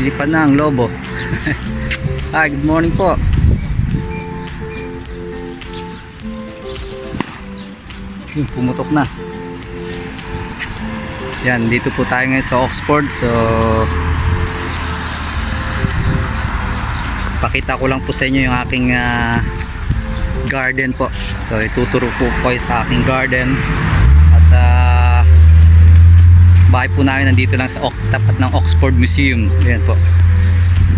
lumilipad na ang lobo. Hi, good morning po. Yung pumutok na. Yan, dito po tayo ngayon sa Oxford. So pakita ko lang po sa inyo yung aking garden po. So ituturo po kayo sa aking garden. At bahay po namin nandito lang sa tapat ng Oxford Museum. Ayan po,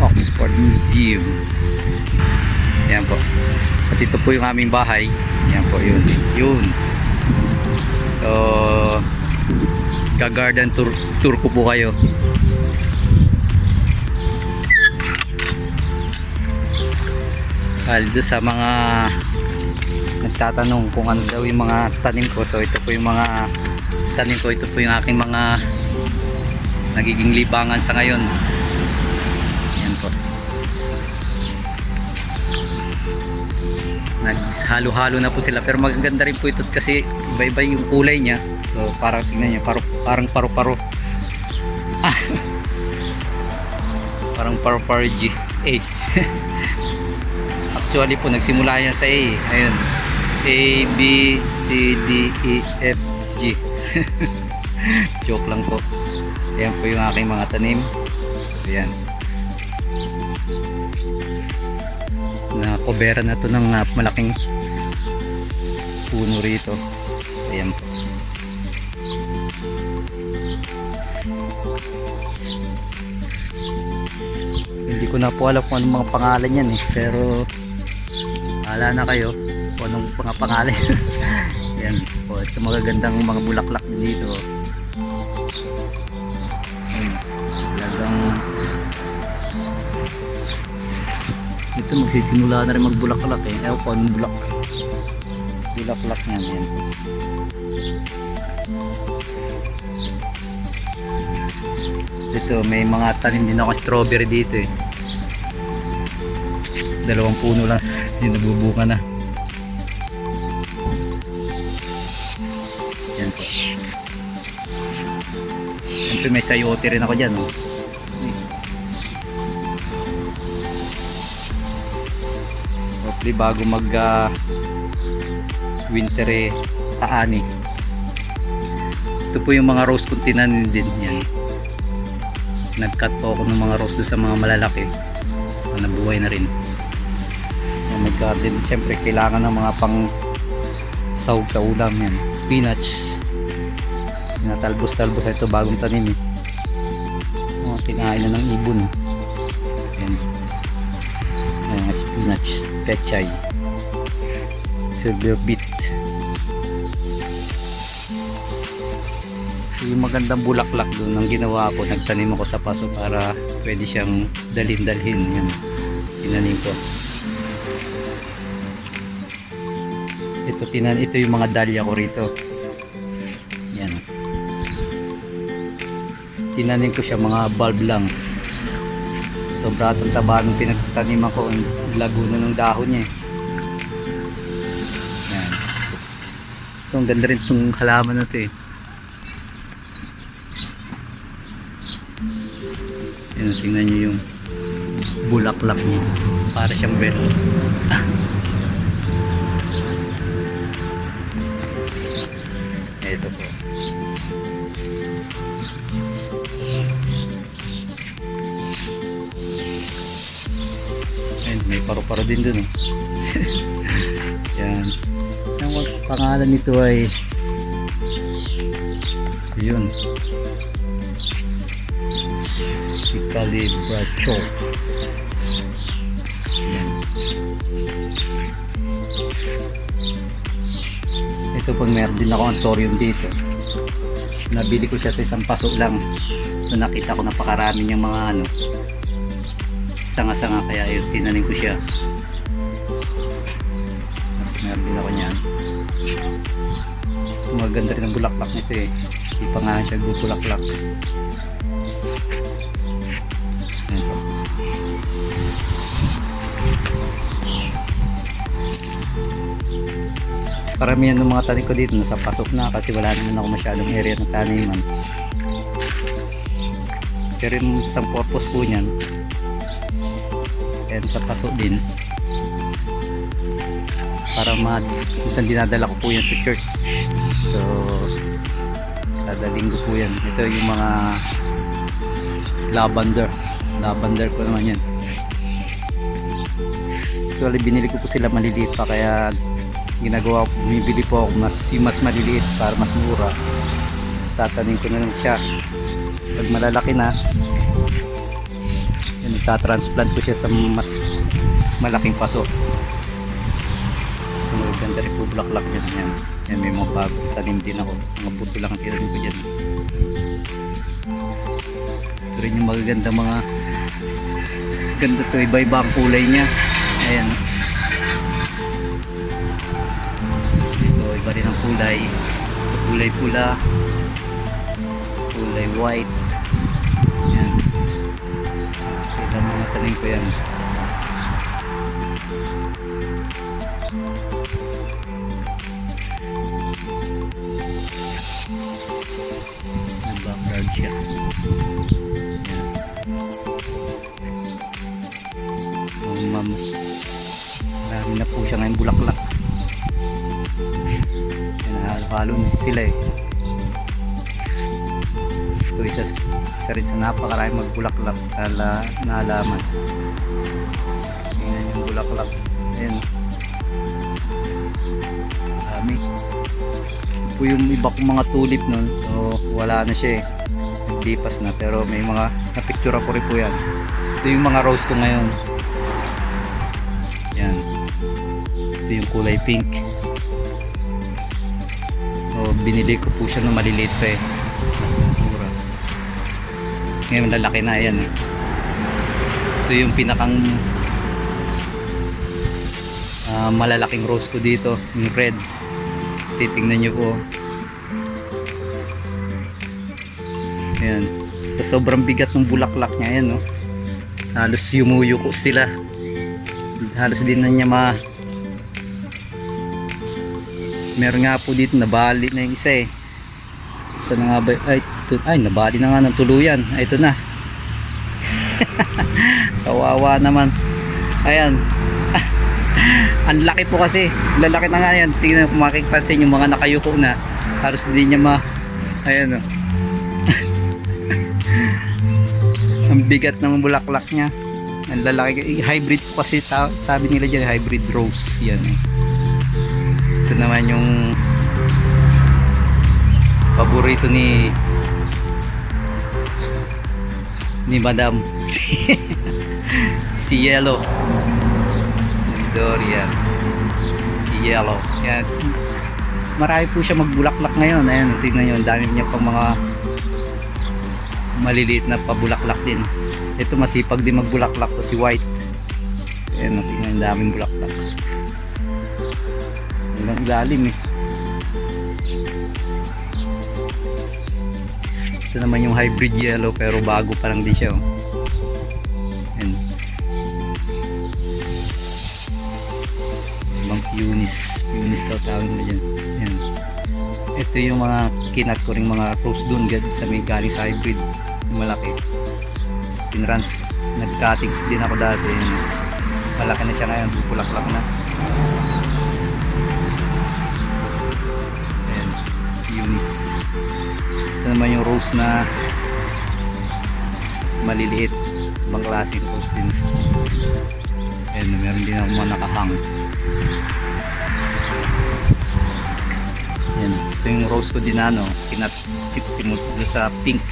Oxford Museum. Ayan po. At ito po yung aming bahay. Ayan po, yun. So ga-garden tour ko po kayo. Doon sa mga nagtatanong kung ano daw yung mga tanim ko, so ito po yung mga tanim ko, ito po yung aking mga nagiging libangan sa ngayon. Yan po, naghalo-halo na po sila, pero magaganda rin po ito kasi iba-iba yung kulay niya. So parang tingnan niyo, parang paru-paro. Parang paru-paro G. Actually po nagsimula yan sa A. Ayun, A, B, C, D, E, F, G. Joke lang po. Ayan po yung aking mga tanim. So yan, nakobera na to ng malaking puno rito. Ayan po. So, hindi ko na po alam kung anong mga pangalan yan pero wala na kayo kung anong mga pangalan. Yan po, ito magagandang mga bulaklak dito. Talagang ito magsisimula na rin magbulaklak ewan ko anong bulaklak yan. So ito, may mga tanim din ako strawberry dito dalawang puno lang, hindi nabubunga na. Yan po. Siyempre may sayote rin ako dyan. Hopefully bago mag winter taani. Ito po yung mga rose kung tinanin din yan. Nag-cut po ako ng mga rose doon sa mga malalaki. So nabuhay na rin. May garden, siyempre kailangan ng mga pang sahog sa ulam yan. Spinach, sinatalbos-talbos ito, bagong tanim kinain na ng ibon. Yan, spinach, pechay, silver beet. Yung magandang bulaklak doon ang ginawa ko, nagtanim ako sa paso para pwede siyang dalhin. Yan, tinanim ko. Ito yung mga dahlia ko rito. Yan. Tinanim ko siya, mga bulb lang. Sobra itong taba nung pinagtaniman ko. Lago na ng dahon niya. Yan. Ito, ang ganda rin itong halaman na ito Yan, tingnan nyo yung bulaklak niya. Para siyang bell. Ito po. Ayun, may paru-paro din dun Yan. Ang pangalan nito ay yun, si Calibracho. Ito po, meron din ako anthurium dito. Nabili ko siya sa isang paso lang. So nakita ko napakarami niyang mga sanga-sanga, kaya yun, tinanim ko siya. Meron din ako niyan. Maganda rin ang bulaklak nito Hindi pa nga siya bulaklak. Karamihan ng mga tanim ko dito nasa pasok na kasi wala naman ako masyadong area ng taniman. Pero yung isang purpose po niyan, and sa paso din, para minsan dinadala ko po yan sa church. So kada linggo po yan. Ito yung mga lavender ko naman yan. Actually binili ko po sila maliliit pa, kaya ginagawa ko, bumibili po ako mas maliliit para mas mura. Tatanim ko na lang siya. Pag malalaki na, yun, itatransplant ko siya sa mas malaking paso. So ganda rin po bulaklak dyan. Yan, may mga bagong tanim din ako. Mga puto lang ang tinanim ko dyan. Ito rin yung magaganda mga ganda to, iba-iba ang kulay niya. Ayan, ito iba rin ang kulay. Ito kulay pula, kulay white. Ayan, sila mga tanim ko yan. Nag-backyard siya. Marami na po siya ngayon bulaklak. Halo na sila eh. Ito isa rin sa napakarami magbulaklak na halaman. Tingnan yung bulaklak. Ayan, marami. Ito po yung iba kong mga tulip nun, so wala na siya eh, naglipas na, pero may mga napicture ko rin po yan. Ito yung mga rose ko ngayon. Yan, ito yung kulay pink. So binili ko po siya na maliliit pa eh, mas mura. Ngayon lalaki na yan. Ito yung pinakang malalaking rose ko dito, yung red. Titingnan nyo po. Ayan, sa sobrang bigat ng bulaklak niya, ayan, no? Halos yumuyuko sila. Halos din na niya meron nga po dito nabali na yung isa eh. Isa na nga ba? Ay, nabali na nga ng tuluyan. Ay, ito na. Kawawa naman. Ayan. Ang laki po kasi. Lalaki na nga yan. Tingnan kung makikpansin yung mga nakayuko na. Halos din niya ayan, no? Ang bigat ng bulaklak niya. Ang lalaki, hybrid po kasi sabi nila dyan, hybrid rose yan eh. Ito naman yung paborito ni Madam. Si Yellow, Dorian, si Yellow. Yan, marami po siya magbulaklak ngayon. Ayan, tingnan nyo, ang dami niya pang mga maliliit na pabulaklak din. Ito masipag din magbulaklak to, si White. Ayan, tingnan, ang daming bulaklak. Hanggang ilalim eh. Ito naman yung hybrid yellow, pero bago pa lang din siya, oh. Ayan. Ibang Punis daw tawag mo dyan. Ayan. Ito yung mga kinat ko ring mga rose doon sa may galing sa hybrid, yung malaki. Nag-cuttings din ako dati. Malaki na siya ngayon, bulaklak na. Ayan, Punis. Ito naman yung rose na maliliit, ibang klaseng rose din. Ayan, meron din ako mga nakahang. Ayan, ito yung rose ko din, kinat-simot sa pink.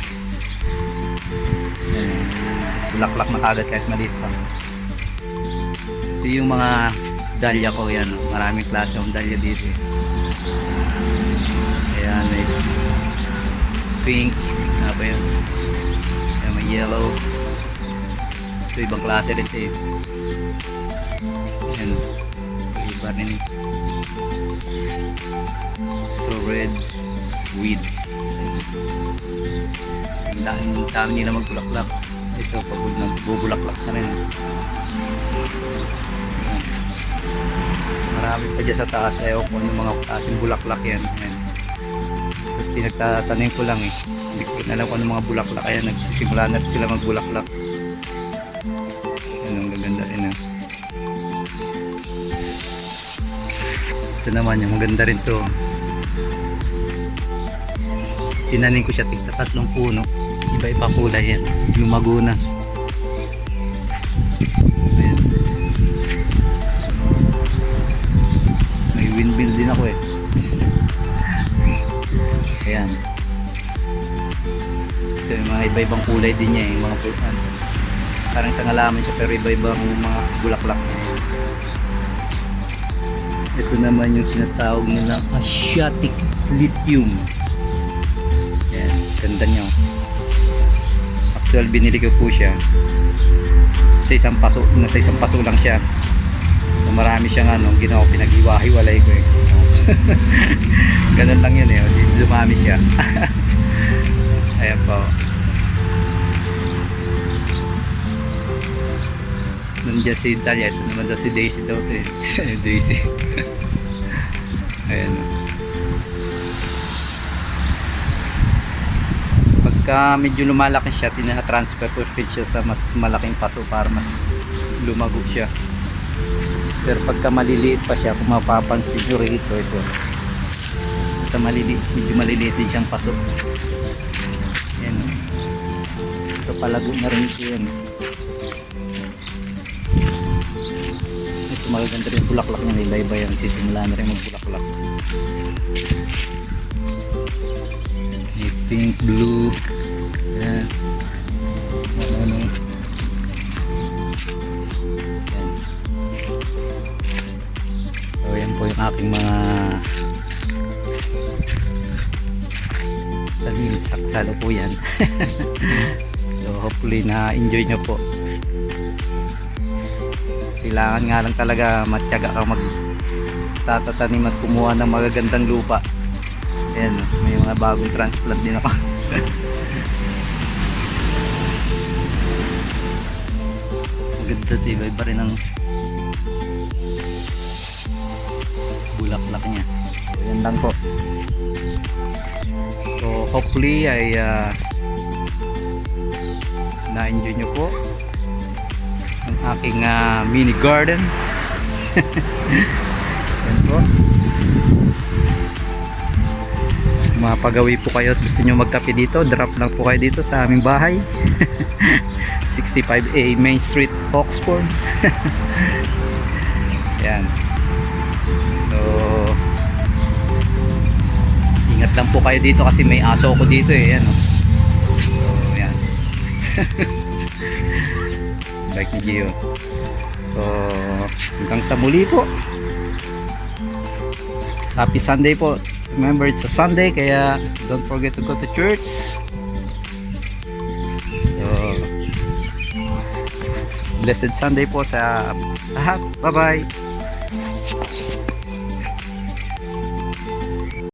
Ayan, bulaklak na kagad kahit maliit pa. Ito yung mga dahlia ko, yan, maraming klase ng dahlia dito. Ayan, may pink, ano ba yun? Ayan, may yellow. Ito ibang klase rin ito eh. Ayan, ito iba rin. Ito red weed. Ang dami nila magbulaklak. Ito bubulaklak na rin. Ayan. Marami pa dyan sa taas. Ayaw ko yung mga klaseng bulaklak yan. Ayan. Basta pinagtatanim ko lang eh. Hindi ko rin alam kung ano mga bulaklak, kaya nagsisimula na sila magbulaklak. Yan ang gaganda rin ah. Ito naman yung maganda rin to. Tinanim ko siya tigta 3 puno. Iba-iba kulay yan. Lumago na. Ayan. May windmill din ako eh. Ayan. Ito yung mga iba-ibang kulay din niya eh. Yung mga ano, parang isang halaman siya pero iba-ibang mga bulaklak niya. Ito naman yung sinasawag nila Asiatic Lithium. Ayan, ganda niya. Actual binili ko po siya sa isang paso, nasa isang paso lang siya. So, marami siyang ano, ginawa, pinag-iwa-hiwalay ko eh. Ganun lang yun eh, lumami siya. Ayan po. Nandiyan si Talia, ito naman daw si Daisy daw eh. Daisy. Ayan. Pagka medyo lumalaki siya, tina-transfer ko siya sa mas malaking paso para mas lumago siya. Pero pagka maliliit pa siya, kung mapapansin nyo rito, ito. Sa maliliit, medyo maliliit din siyang paso. Ayan. Ito palago na rin ito yan. Magaganda rin bulaklak niya, iba-iba yan, sisimula na rin magbulaklak. May pink, blue, yan, ano, yan. So yan po yung aking mga tanim, saksalo po yan. So hopefully na enjoy nyo po. Kailangan nga lang talaga matyaga ka magtatanim at kumuha ng magagandang lupa. Ayan, may mga bagong transplant din ako. Ang ganda, iba-iba rin ang bulaklak niya. Ayan lang po. So hopefully ay na-enjoy nyo po ang aking mini garden. Yan po. Mapagawi po kayo, gusto nyo magkape dito, drop lang po kayo dito sa aming bahay. 65A Main Street, Oxford. Yan. So ingat lang po kayo dito kasi may aso ko dito eh. Yan, oh. So yan. Like ni Gio. So hanggang sa muli po. Happy Sunday po. Remember, it's a Sunday, kaya don't forget to go to church. So blessed Sunday po sa lahat. Bye bye.